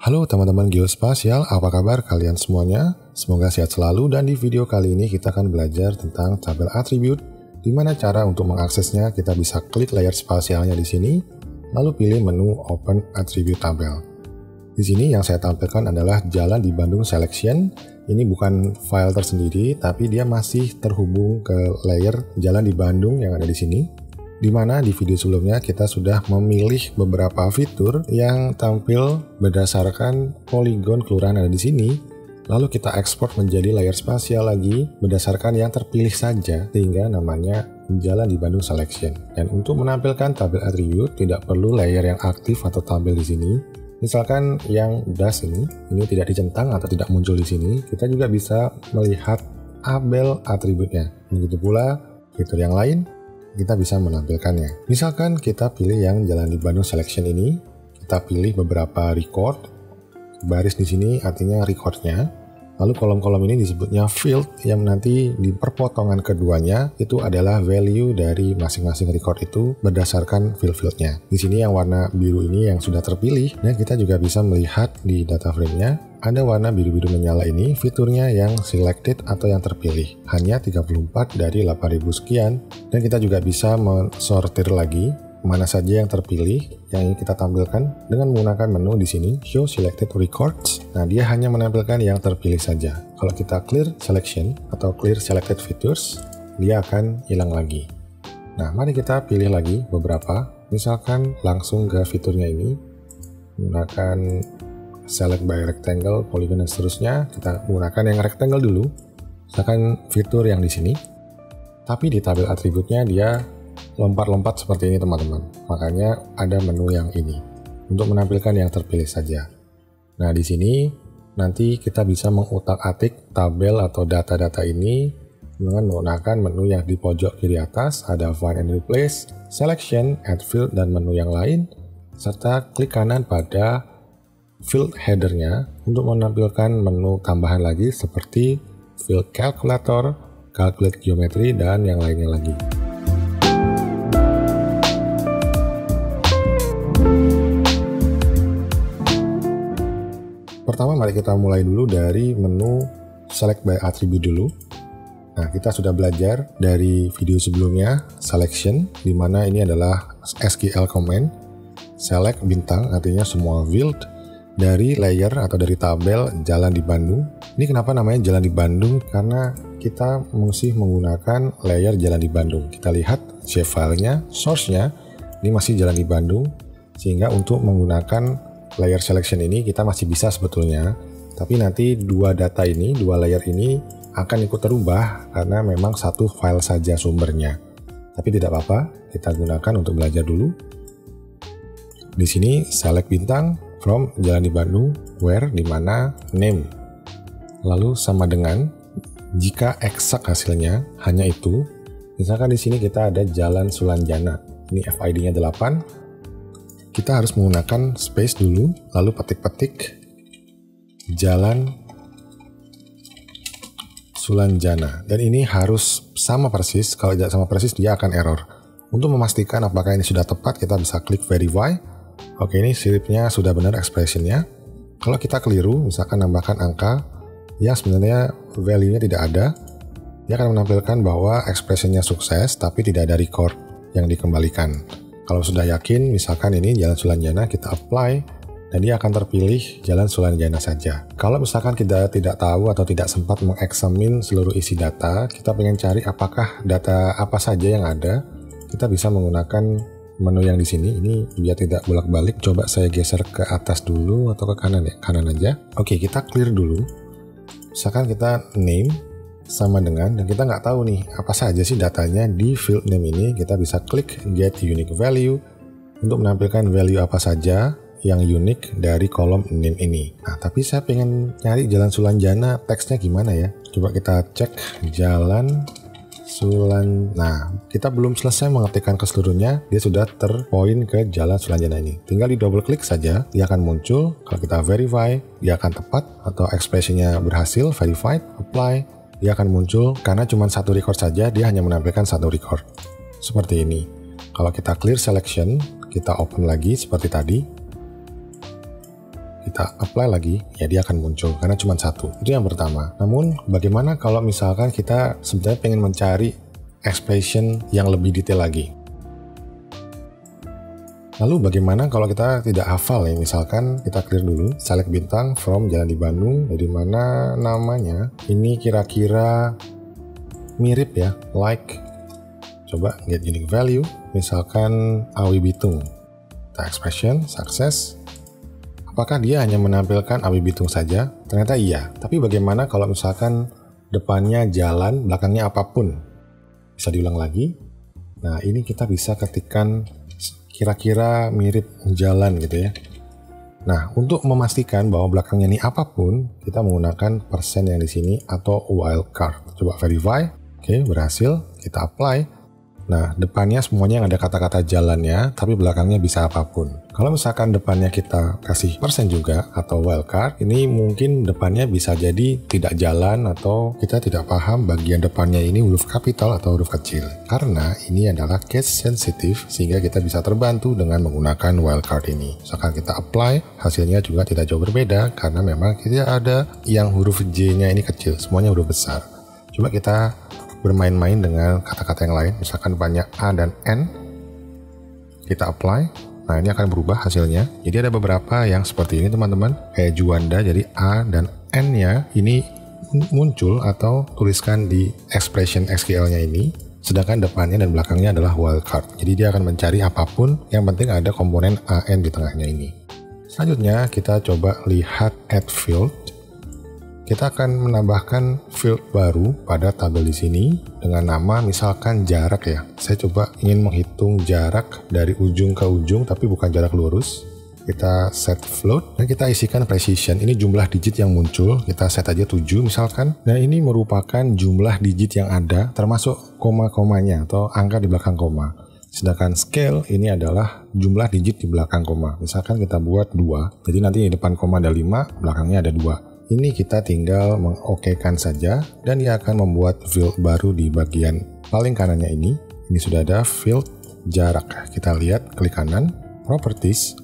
Halo teman-teman geospasial, apa kabar kalian semuanya? Semoga sehat selalu dan di video kali ini kita akan belajar tentang tabel atribut, di mana cara untuk mengaksesnya kita bisa klik layar spasialnya di sini, lalu pilih menu Open Attribute Tabel. Di sini yang saya tampilkan adalah Jalan di Bandung Selection. Ini bukan file tersendiri, tapi dia masih terhubung ke layer Jalan di Bandung yang ada di sini. Di mana di video sebelumnya kita sudah memilih beberapa fitur yang tampil berdasarkan poligon kelurahan ada di sini, lalu kita ekspor menjadi layar spasial lagi berdasarkan yang terpilih saja sehingga namanya Jalan di Bandung Selection. Dan untuk menampilkan tabel atribut tidak perlu layer yang aktif atau tampil di sini. Misalkan yang das ini tidak dicentang atau tidak muncul di sini, kita juga bisa melihat tabel atributnya. Begitu pula fitur yang lain kita bisa menampilkannya. Misalkan kita pilih yang Jalan di Bandung Selection ini, kita pilih beberapa record, baris di sini artinya recordnya, lalu kolom-kolom ini disebutnya field yang nanti di perpotongan keduanya itu adalah value dari masing-masing record itu berdasarkan field-fieldnya. Di sini yang warna biru ini yang sudah terpilih, dan kita juga bisa melihat di data frame-nya ada warna biru-biru menyala ini fiturnya yang selected atau yang terpilih. Hanya 34 dari 8000 sekian, dan kita juga bisa mensortir lagi mana saja yang terpilih yang ingin kita tampilkan dengan menggunakan menu di sini Show Selected Records. Nah, dia hanya menampilkan yang terpilih saja. Kalau kita clear selection atau clear selected features, dia akan hilang lagi. Nah, mari kita pilih lagi beberapa. Misalkan langsung ke fiturnya ini menggunakan select by rectangle, polygon dan seterusnya. Kita menggunakan yang rectangle dulu. Misalkan fitur yang di sini. Tapi di tabel atributnya dia lompat-lompat seperti ini teman-teman. Makanya ada menu yang ini untuk menampilkan yang terpilih saja. Nah, di sini nanti kita bisa mengutak-atik tabel atau data-data ini dengan menggunakan menu yang di pojok kiri atas, ada Find and Replace, Selection, Add Field, dan menu yang lain, serta klik kanan pada field header-nya untuk menampilkan menu tambahan lagi seperti Field Calculator, Calculate Geometry, dan yang lainnya lagi. Pertama, mari kita mulai dulu dari menu Select by Attribute dulu. Nah, kita sudah belajar dari video sebelumnya, Selection, di mana ini adalah SQL command, select bintang, artinya semua field dari layer atau dari tabel Jalan di Bandung. Ini kenapa namanya Jalan di Bandung? Karena kita mesti menggunakan layer Jalan di Bandung. Kita lihat save filenya, source-nya, ini masih Jalan di Bandung, sehingga untuk menggunakan layer selection ini kita masih bisa sebetulnya, tapi nanti dua data ini, dua layer ini akan ikut terubah karena memang satu file saja sumbernya. Tapi tidak apa-apa, kita gunakan untuk belajar dulu. Di sini select bintang from Jalan di Bandung, where, di mana, name. Lalu sama dengan jika eksak hasilnya hanya itu. Misalkan di sini kita ada Jalan Sulanjana. Ini FID-nya 8. Kita harus menggunakan space dulu, lalu petik-petik Jalan Sulanjana. Dan ini harus sama persis, kalau tidak sama persis dia akan error. Untuk memastikan apakah ini sudah tepat, kita bisa klik verify. Oke, ini siripnya sudah benar expressionnya. Kalau kita keliru, misalkan nambahkan angka yang sebenarnya value-nya tidak ada, dia akan menampilkan bahwa expressionnya sukses, tapi tidak ada record yang dikembalikan. Kalau sudah yakin, misalkan ini Jalan Sulanjana, kita apply, dan dia akan terpilih Jalan Sulanjana saja. Kalau misalkan kita tidak tahu atau tidak sempat mengeksamin seluruh isi data, kita pengen cari apakah data apa saja yang ada, kita bisa menggunakan menu yang di sini. Ini biar tidak bolak-balik, coba saya geser ke atas dulu atau ke kanan ya, kanan aja. Oke, kita clear dulu. Misalkan kita name sama dengan, dan kita nggak tahu nih apa saja sih datanya di field name ini, kita bisa klik get unique value untuk menampilkan value apa saja yang unik dari kolom name ini. Nah, tapi saya pengen nyari Jalan Sulanjana, teksnya gimana ya? Coba kita cek Jalan Nah, kita belum selesai mengetikkan keseluruhannya, dia sudah terpoin ke Jalan Sulanjana ini. Tinggal di double klik saja, dia akan muncul. Kalau kita verify, dia akan tepat atau ekspresinya berhasil, verified, apply, dia akan muncul. Karena cuma satu record saja, dia hanya menampilkan satu record. Seperti ini. Kalau kita clear selection, kita open lagi seperti tadi. kita apply lagi, ya dia akan muncul karena cuma satu. Itu yang pertama. Namun bagaimana kalau misalkan kita sebenarnya pengen mencari expression yang lebih detail lagi? Lalu bagaimana kalau kita tidak hafal ya? Misalkan kita clear dulu, select bintang from Jalan di Bandung, dari mana namanya, ini kira-kira mirip ya, like, coba get unique value, misalkan Awi Bitung, kita expression, success. Apakah dia hanya menampilkan Awi Bitung saja? Ternyata iya. Tapi bagaimana kalau misalkan depannya jalan, belakangnya apapun? Bisa diulang lagi. Nah, ini kita bisa ketikkan kira-kira mirip jalan gitu ya. Nah, untuk memastikan bahwa belakangnya ini apapun, kita menggunakan persen yang di sini atau wildcard. Coba verify. Oke, berhasil. Kita apply. Nah, depannya semuanya yang ada kata-kata jalannya, tapi belakangnya bisa apapun. Kalau misalkan depannya kita kasih persen juga atau wildcard, ini mungkin depannya bisa jadi tidak jalan atau kita tidak paham bagian depannya ini huruf kapital atau huruf kecil. Karena ini adalah case sensitive, sehingga kita bisa terbantu dengan menggunakan wildcard ini. Misalkan kita apply, hasilnya juga tidak jauh berbeda karena memang tidak ada yang huruf J-nya ini kecil, semuanya huruf besar. Coba kita bermain-main dengan kata-kata yang lain, misalkan banyak A dan N, kita apply, nah ini akan berubah hasilnya. Jadi ada beberapa yang seperti ini teman-teman, kayak Juanda, jadi A dan N-nya ini muncul atau tuliskan di expression SQL-nya ini, sedangkan depannya dan belakangnya adalah wildcard. Jadi dia akan mencari apapun, yang penting ada komponen AN di tengahnya ini. Selanjutnya kita coba lihat add field. Kita akan menambahkan field baru pada tabel di sini dengan nama misalkan jarak ya. Saya coba ingin menghitung jarak dari ujung ke ujung tapi bukan jarak lurus. Kita set float dan kita isikan precision. Ini jumlah digit yang muncul. Kita set aja 7 misalkan. Nah, ini merupakan jumlah digit yang ada termasuk koma-komanya atau angka di belakang koma. Sedangkan scale ini adalah jumlah digit di belakang koma. Misalkan kita buat 2. Jadi nanti di depan koma ada 5, belakangnya ada 2. Ini kita tinggal mengokekan saja dan dia akan membuat field baru di bagian paling kanannya ini. Ini sudah ada field jarak. Kita lihat, klik kanan, properties.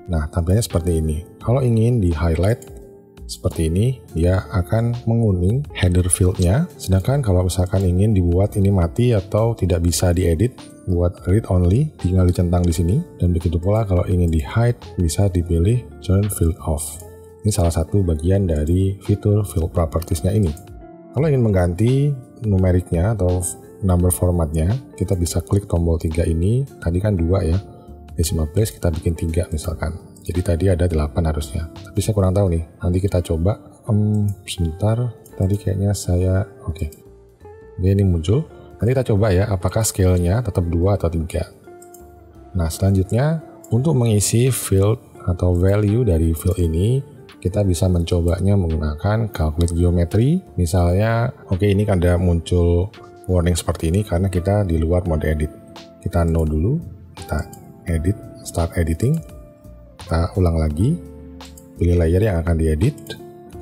Nah, tampilnya seperti ini. Kalau ingin di highlight seperti ini, dia akan menguning header fieldnya. Sedangkan kalau misalkan ingin dibuat ini mati atau tidak bisa diedit, buat read only, tinggal dicentang di sini. Dan begitu pula kalau ingin di hide, bisa dipilih turn field off. Ini salah satu bagian dari fitur field properties-nya ini. Kalau ingin mengganti numeriknya atau number formatnya, kita bisa klik tombol 3 ini. Tadi kan 2 ya, decimal place kita bikin 3 misalkan. Jadi tadi ada 8 harusnya. Tapi saya kurang tahu nih, nanti kita coba. Sebentar, tadi kayaknya saya, oke. Ini muncul. Nanti kita coba ya, apakah scale-nya tetap 2 atau 3. Nah, selanjutnya, untuk mengisi field atau value dari field ini, kita bisa mencobanya menggunakan calculate geometry. Misalnya, oke, ini kan ada muncul warning seperti ini karena kita di luar mode edit. Kita no dulu, kita edit, start editing. Kita ulang lagi, pilih layer yang akan diedit.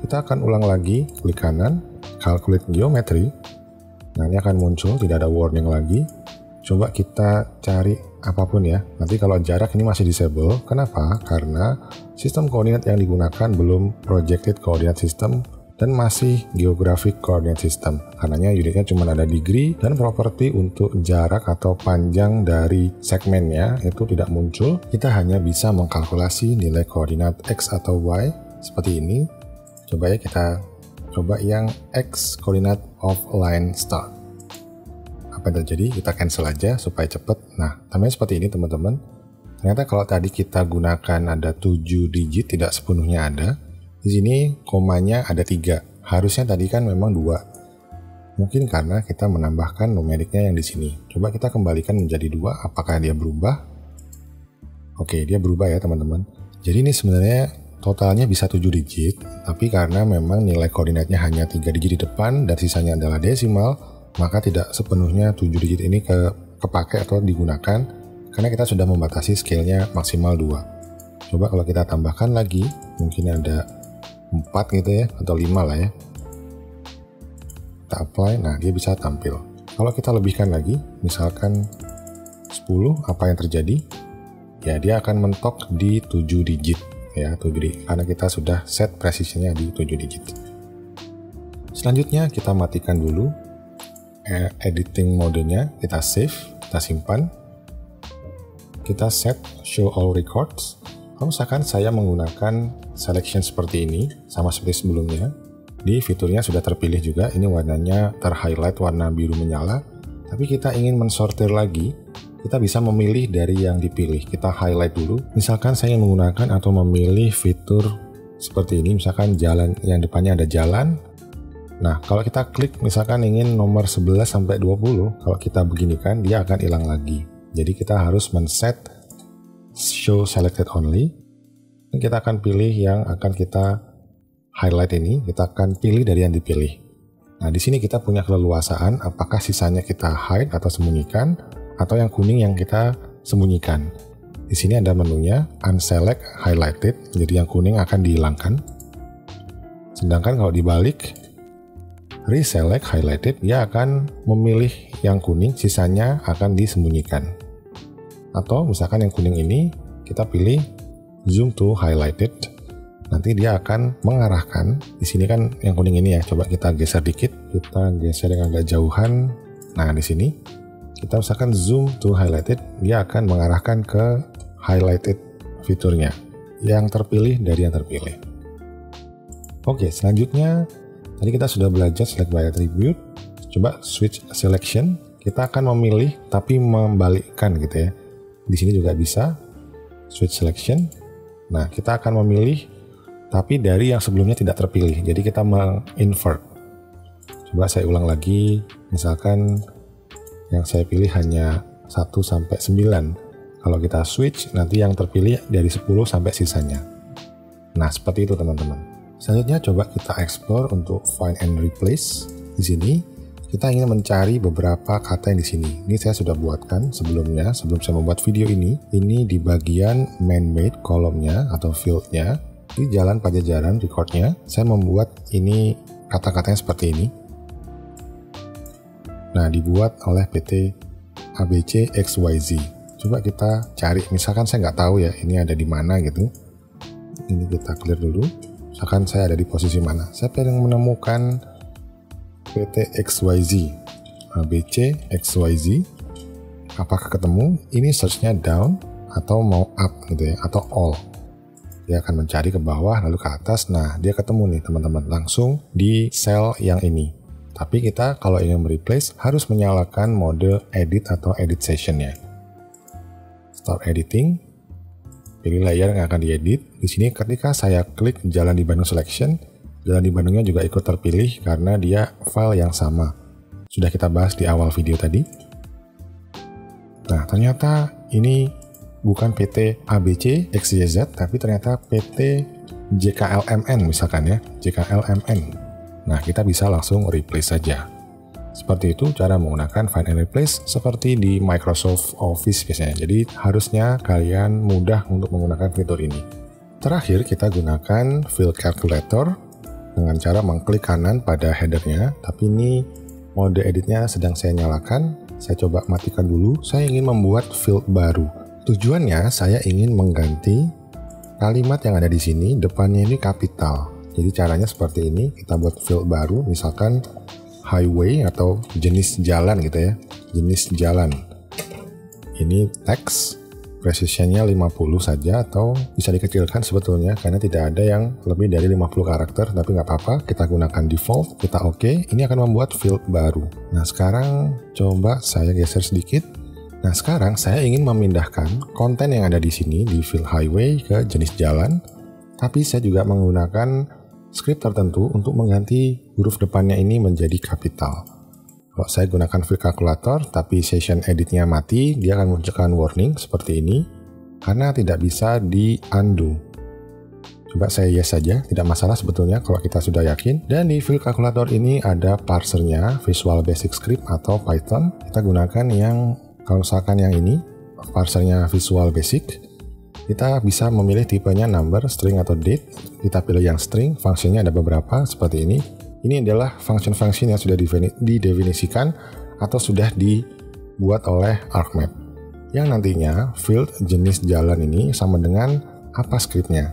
Kita akan ulang lagi, klik kanan, calculate geometry. Nah, ini akan muncul, tidak ada warning lagi. Coba kita cari apapun ya. Nanti kalau jarak ini masih disable. Kenapa? Karena sistem koordinat yang digunakan belum projected coordinate system dan masih geographic coordinate system. Karenanya unitnya cuma ada degree dan properti untuk jarak atau panjang dari segmennya itu tidak muncul. Kita hanya bisa mengkalkulasi nilai koordinat X atau Y seperti ini. Coba ya kita coba yang X coordinate of line start. Apa yang terjadi? Kita cancel aja supaya cepet. Nah, tampilnya seperti ini teman-teman. Ternyata kalau tadi kita gunakan ada 7 digit, tidak sepenuhnya ada. Di sini komanya ada 3. Harusnya tadi kan memang 2. Mungkin karena kita menambahkan numeriknya yang di sini. Coba kita kembalikan menjadi 2. Apakah dia berubah? Oke, dia berubah ya teman-teman. Jadi ini sebenarnya totalnya bisa 7 digit. Tapi karena memang nilai koordinatnya hanya 3 digit di depan dan sisanya adalah desimal, maka tidak sepenuhnya 7 digit ini kepakai atau digunakan karena kita sudah membatasi scale-nya maksimal 2. Coba kalau kita tambahkan lagi, mungkin ada 4 gitu ya, atau 5 lah ya. Kita apply, nah dia bisa tampil. Kalau kita lebihkan lagi, misalkan 10, apa yang terjadi? Ya, dia akan mentok di 7 digit. ya 7 digit karena kita sudah set precisionnya di 7 digit. Selanjutnya kita matikan dulu editing modenya, kita save, kita simpan, kita set show all records. Kalau misalkan saya menggunakan selection seperti ini sama seperti sebelumnya, di fiturnya sudah terpilih juga, ini warnanya terhighlight warna biru menyala. Tapi kita ingin mensortir lagi, kita bisa memilih dari yang dipilih. Kita highlight dulu. Misalkan saya ingin menggunakan atau memilih fitur seperti ini, misalkan jalan yang depannya ada jalan. Nah, kalau kita klik misalkan ingin nomor 11 sampai 20, kalau kita beginikan dia akan hilang lagi. Jadi kita harus men-set show selected only. Dan kita akan pilih yang akan kita highlight ini, kita akan pilih dari yang dipilih. Nah, di sini kita punya keleluasaan apakah sisanya kita hide atau sembunyikan, atau yang kuning yang kita sembunyikan. Di sini ada menunya unselect highlighted, jadi yang kuning akan dihilangkan. Sedangkan kalau dibalik reselect highlighted, dia akan memilih yang kuning, sisanya akan disembunyikan. Atau misalkan yang kuning ini kita pilih zoom to highlighted, nanti dia akan mengarahkan. Di sini kan yang kuning ini ya, coba kita geser dikit, kita geser dengan agak jauhan. Nah, di sini kita misalkan zoom to highlighted, dia akan mengarahkan ke highlighted fiturnya, yang terpilih dari yang terpilih. Oke, selanjutnya tadi kita sudah belajar select by attribute. Coba switch selection, kita akan memilih tapi membalikkan gitu ya. Di sini juga bisa switch selection. Nah, kita akan memilih tapi dari yang sebelumnya tidak terpilih. Jadi kita menginvert. Coba saya ulang lagi, misalkan yang saya pilih hanya 1 sampai 9. Kalau kita switch, nanti yang terpilih dari 10 sampai sisanya. Nah, seperti itu teman-teman. Selanjutnya coba kita explore untuk find and replace. Di sini kita ingin mencari beberapa kata yang di sini. Ini saya sudah buatkan sebelumnya, sebelum saya membuat video ini. Ini di bagian man-made kolomnya atau fieldnya. Di Jalan Pajajaran recordnya, saya membuat ini kata-katanya seperti ini. Nah, dibuat oleh PT ABC XYZ. Coba kita cari, misalkan saya nggak tahu ya ini ada di mana gitu. Ini kita clear dulu. Misalkan saya ada di posisi mana. Saya pengen menemukan PT XYZ, ABC XYZ. Apakah ketemu? Ini searchnya down atau mau up gitu ya, atau all. Dia akan mencari ke bawah lalu ke atas. Nah, dia ketemu nih teman-teman, langsung di cell yang ini. Tapi kita kalau ingin mereplace harus menyalakan mode edit atau edit sessionnya. Start editing, pilih layer yang akan diedit. Di sini ketika saya klik jalan di Bandung selection, jalan di Bandungnya juga ikut terpilih karena dia file yang sama. Sudah kita bahas di awal video tadi. Nah, ternyata ini bukan PT ABC XYZ, tapi ternyata PT JKLMN misalkan ya, JKLMN. Nah, kita bisa langsung replace saja. Seperti itu cara menggunakan find and replace seperti di Microsoft Office biasanya. Jadi harusnya kalian mudah untuk menggunakan fitur ini. Terakhir kita gunakan field calculator dengan cara mengklik kanan pada headernya. Tapi ini mode editnya sedang saya nyalakan. Saya coba matikan dulu. Saya ingin membuat field baru. Tujuannya saya ingin mengganti kalimat yang ada di sini, depannya ini kapital. Jadi caranya seperti ini, kita buat field baru, misalkan highway atau jenis jalan gitu ya, jenis jalan. Ini teks, precisionnya 50 saja atau bisa dikecilkan sebetulnya karena tidak ada yang lebih dari 50 karakter, tapi nggak apa-apa, kita gunakan default, kita oke, ini akan membuat field baru. Nah, sekarang coba saya geser sedikit. Nah, sekarang saya ingin memindahkan konten yang ada di sini di field highway ke jenis jalan, tapi saya juga menggunakan script tertentu untuk mengganti huruf depannya ini menjadi kapital. Kalau saya gunakan field calculator tapi session editnya mati, dia akan munculkan warning seperti ini karena tidak bisa di undo. Coba saya yes saja, tidak masalah sebetulnya kalau kita sudah yakin. Dan di field calculator ini ada parsernya, Visual Basic Script atau Python. Kita gunakan yang, kalau misalkan yang ini, parsernya Visual Basic. Kita bisa memilih tipenya number, string, atau date. Kita pilih yang string, fungsinya ada beberapa seperti ini. Ini adalah function-function yang sudah didefinisikan atau sudah dibuat oleh ArcMap. Yang nantinya field jenis jalan ini sama dengan apa scriptnya.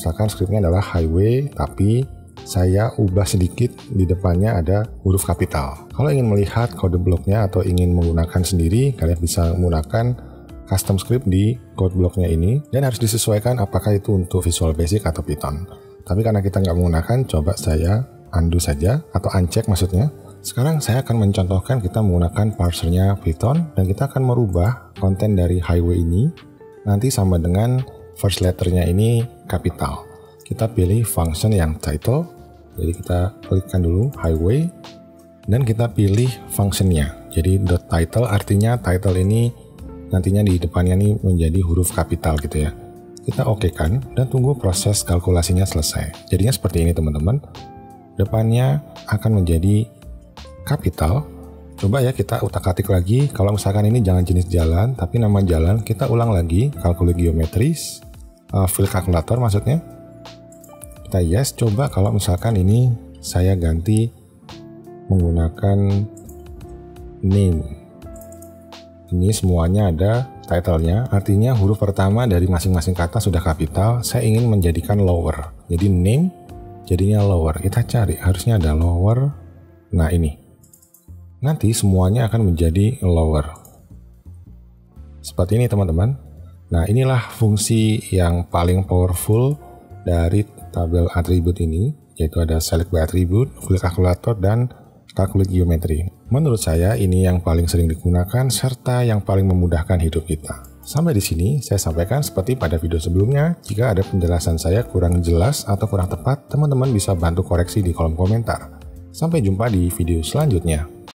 Misalkan scriptnya adalah highway, tapi saya ubah sedikit di depannya ada huruf kapital. Kalau ingin melihat kode bloknya atau ingin menggunakan sendiri, kalian bisa menggunakan custom script di code bloknya ini, dan harus disesuaikan apakah itu untuk Visual Basic atau Python. Tapi karena kita nggak menggunakan, coba saya undo saja, atau uncheck maksudnya. Sekarang saya akan mencontohkan kita menggunakan parsernya Python, dan kita akan merubah konten dari highway ini nanti sama dengan first letternya ini kapital. Kita pilih function yang title, jadi kita klikkan dulu highway, dan kita pilih functionnya. Jadi .title artinya title ini nantinya di depannya ini menjadi huruf kapital gitu ya. Kita oke kan, dan tunggu proses kalkulasinya selesai. Jadinya seperti ini teman-teman. Depannya akan menjadi kapital. Coba ya kita utak-atik lagi, kalau misalkan ini jangan jenis jalan, tapi nama jalan, kita ulang lagi, calculate geometris, fill calculator maksudnya. Kita yes, coba kalau misalkan ini saya ganti menggunakan name. Ini semuanya ada title-nya, artinya huruf pertama dari masing-masing kata sudah kapital, saya ingin menjadikan lower. Jadi name jadinya lower, kita cari, harusnya ada lower, nah ini. Nanti semuanya akan menjadi lower. Seperti ini teman-teman. Nah inilah fungsi yang paling powerful dari tabel atribut ini, yaitu ada select by attribute, fill calculator, dan calculate geometry. Menurut saya ini yang paling sering digunakan serta yang paling memudahkan hidup kita. Sampai di sini saya sampaikan seperti pada video sebelumnya. Jika ada penjelasan saya kurang jelas atau kurang tepat, teman-teman bisa bantu koreksi di kolom komentar. Sampai jumpa di video selanjutnya.